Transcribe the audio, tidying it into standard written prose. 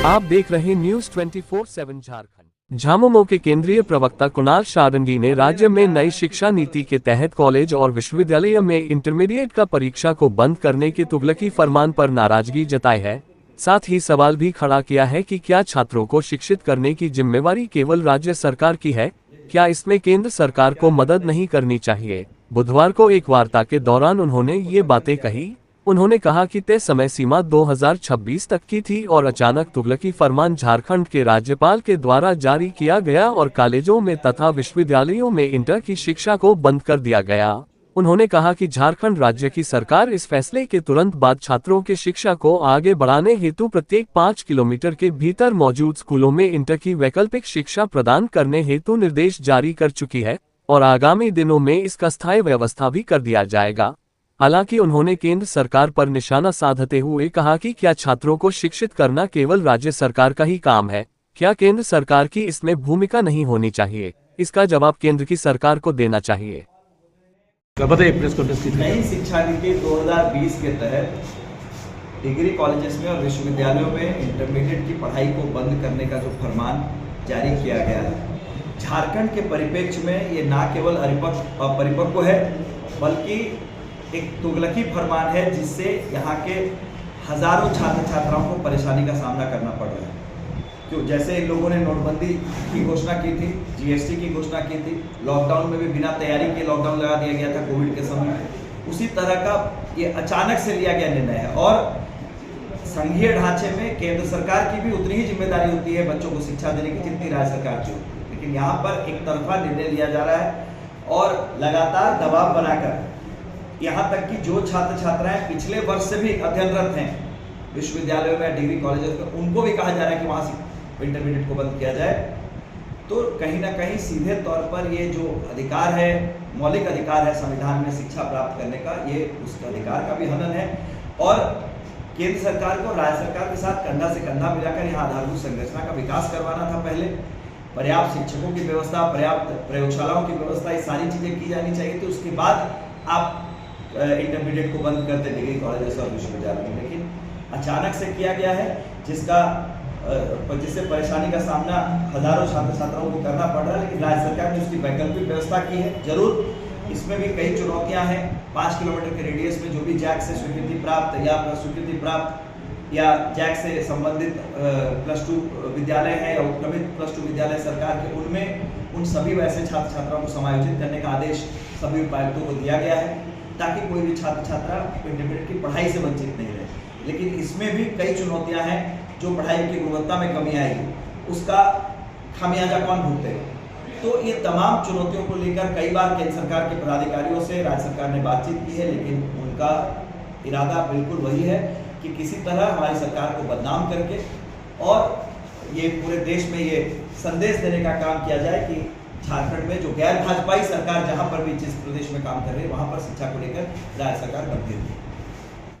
आप देख रहे हैं न्यूज 24/7 झारखंड। झामुमो के केंद्रीय प्रवक्ता कुणाल शारंगी ने राज्य में नई शिक्षा नीति के तहत कॉलेज और विश्वविद्यालय में इंटरमीडिएट का परीक्षा को बंद करने के तुगलकी फरमान पर नाराजगी जताई है। साथ ही सवाल भी खड़ा किया है कि क्या छात्रों को शिक्षित करने की जिम्मेवारी केवल राज्य सरकार की है, क्या इसमें केंद्र सरकार को मदद नहीं करनी चाहिए। बुधवार को एक वार्ता के दौरान उन्होंने ये बातें कही। उन्होंने कहा कि तय समय सीमा 2026 तक की थी और अचानक तुगलकी फरमान झारखंड के राज्यपाल के द्वारा जारी किया गया और कॉलेजों में तथा विश्वविद्यालयों में इंटर की शिक्षा को बंद कर दिया गया। उन्होंने कहा कि झारखंड राज्य की सरकार इस फैसले के तुरंत बाद छात्रों की शिक्षा को आगे बढ़ाने हेतु प्रत्येक 5 किलोमीटर के भीतर मौजूद स्कूलों में इंटर की वैकल्पिक शिक्षा प्रदान करने हेतु निर्देश जारी कर चुकी है और आगामी दिनों में इसका स्थायी व्यवस्था भी कर दिया जाएगा। हालांकि उन्होंने केंद्र सरकार पर निशाना साधते हुए कहा कि क्या छात्रों को शिक्षित करना केवल राज्य सरकार का ही काम है, क्या केंद्र सरकार की इसमें भूमिका नहीं होनी चाहिए। इसका जवाब केंद्र की सरकार को देना चाहिए। नई शिक्षा नीति 2020 के तहत डिग्री कॉलेजेस में और विश्वविद्यालयों में इंटरमीडिएट की पढ़ाई को बंद करने का जो फरमान जारी किया गया है, झारखंड के परिप्रेक्ष्य में ये ना केवल अपरिपक्व है बल्कि एक तुगलकी फरमान है, जिससे यहाँ के हजारों छात्र छात्राओं को परेशानी का सामना करना पड़ रहा है। क्यों, जैसे इन लोगों ने नोटबंदी की घोषणा की थी, जीएसटी की घोषणा की थी, लॉकडाउन में भी बिना तैयारी के लॉकडाउन लगा दिया गया था कोविड के समय, उसी तरह का ये अचानक से लिया गया निर्णय है। और संघीय ढांचे में केंद्र सरकार की भी उतनी ही जिम्मेदारी होती है बच्चों को शिक्षा देने की जितनी राज्य सरकार की होती है, लेकिन यहाँ पर एक तरफा निर्णय लिया जा रहा है और लगातार दबाव बनाकर यहाँ तक कि जो छात्र छात्राएं पिछले वर्ष से भी अध्ययनरत हैं विश्वविद्यालयों में, डिग्री कॉलेजेस में, उनको भी कहा जा रहा है कि वहाँ से इंटरमीडिएट को बंद किया जाए। तो कहीं ना कहीं सीधे तौर पर ये जो अधिकार है, मौलिक अधिकार है संविधान में शिक्षा प्राप्त करने का, ये उस अधिकार का भी हनन है। और केंद्र सरकार को राज्य सरकार के साथ कंधा से कंधा मिलाकर यहाँ आधारभूत संरचना का विकास करवाना था। पहले पर्याप्त शिक्षकों की व्यवस्था, पर्याप्त प्रयोगशालाओं की व्यवस्था, ये सारी चीजें की जानी चाहिए थी। उसके बाद आप इंटरमीडिएट को बंद करते डिग्री कॉलेजेस और विश्वविद्यालय में, लेकिन अचानक से किया गया है जिससे परेशानी का सामना हजारों छात्र छात्राओं को करना पड़ रहा है। लेकिन राज्य सरकार ने उसकी वैकल्पिक व्यवस्था की है। जरूर इसमें भी कई चुनौतियां हैं। 5 किलोमीटर के रेडियस में जो भी जैक से स्वीकृति प्राप्त या स्वीकृति प्राप्त या जैक से संबंधित +2 विद्यालय है या उत्क्रमित +2 विद्यालय सरकार के, उनमें उन सभी वैसे छात्र छात्राओं को समायोजित करने का आदेश सभी उपायुक्तों को दिया गया है ताकि कोई भी छात्र छात्रा इंटरमीडिएट की पढ़ाई से वंचित नहीं रहे। लेकिन इसमें भी कई चुनौतियां हैं। जो पढ़ाई की गुणवत्ता में कमी आएगी उसका खामियाजा कौन भुगतेगा। तो ये तमाम चुनौतियों को लेकर कई बार केंद्र सरकार के पदाधिकारियों से राज्य सरकार ने बातचीत की है, लेकिन उनका इरादा बिल्कुल वही है कि किसी तरह हमारी सरकार को बदनाम करके और ये पूरे देश में ये संदेश देने का काम किया जाए कि झारखंड में जो गैर भाजपाई सरकार जहां पर भी जिस प्रदेश में काम कर रही है वहां पर शिक्षा को लेकर राज्य सरकार गंभीर है।